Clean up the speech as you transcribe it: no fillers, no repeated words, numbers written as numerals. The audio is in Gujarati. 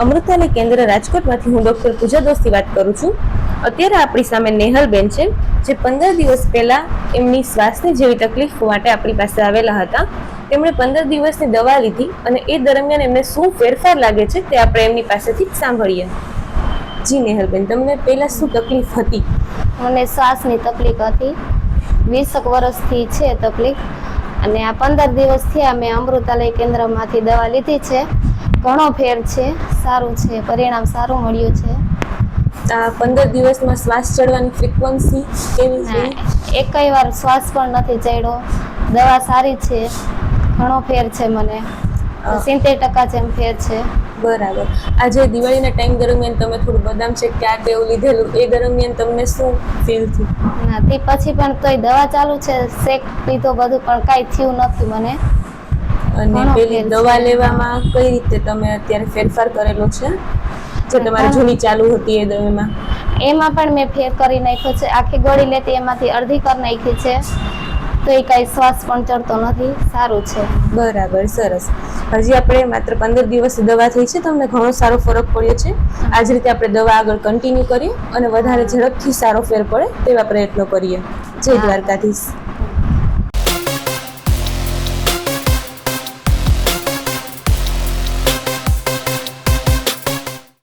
અમૃતાલય કેન્દ્ર રાજકોટમાંથી હું ડૉક્ટર પૂજા દોશી વાત કરું છું. અત્યારે આપણી સામે નેહલબેન છે, જે 15 દિવસ પહેલા એમની શ્વાસની જેવી તકલીફ માટે આપણી પાસે આવેલા હતા. તેમણે 15 દિવસની દવા લીધી અને એ દરમિયાન એમને શું ફેરફાર લાગે છે તે આપણે એમની પાસેથી જ સાંભળીએ. જી નેહલબેન, તમને પહેલા શું તકલીફ હતી? મને શ્વાસની તકલીફ હતી. 20 વર્ષથી છે તકલીફ, અને આ 15 દિવસ થયા મેં અમૃતાલય કેન્દ્રમાંથી દવા લીધી છે. ઘણો ફેર છે, સારું છે, પરિણામ સારું મળ્યું છે. આ 15 દિવસમાં શ્વાસ ચડવાની ફ્રીક્વન્સી કેવી છે? એકય વાર શ્વાસ પણ નથી ચડ્યો. દવા સારી છે, ઘણો ફેર છે. મને 70% જેમ ફેર છે. બરાબર. આજે દિવાળીના ટાઈમ દરમિયાન તમે થોડું બદામ શેક કે આ તેવું લીધેલું, એ દરમિયાન તમને શું ફીલ થયું? ના, તે પછી પણ તોય દવા ચાલુ છે, શેક પીધો બધું, પણ કાંઈ થયું નથી મને. અને પેલી દવા લેવામાં કઈ રીતે તમે અત્યારે ફેરફાર કરેલો છે, જે તમારી જૂની ચાલુ હતી એ દવામાં? એમાં પણ મેં ફેર કરી નાખ્યો છે. આખી ગોળી લેતી એમાંથી અડધી કરી નાખી છે, તો એ કાંઈ શ્વાસ પણ ચડતો નથી. સારું છે. બરાબર, સરસ. હજી આપણે માત્ર 15 દિવસ દવા થઈ છે, તમને ઘણો સારો ફરક પડ્યો છે. આ જ રીતે આપણે દવા આગળ કન્ટિન્યુ કરીએ અને વધારે ઝડપથી સારો ફેર પડે તેવા પ્રયત્નો કરીએ. જય દ્વારકાધીશ.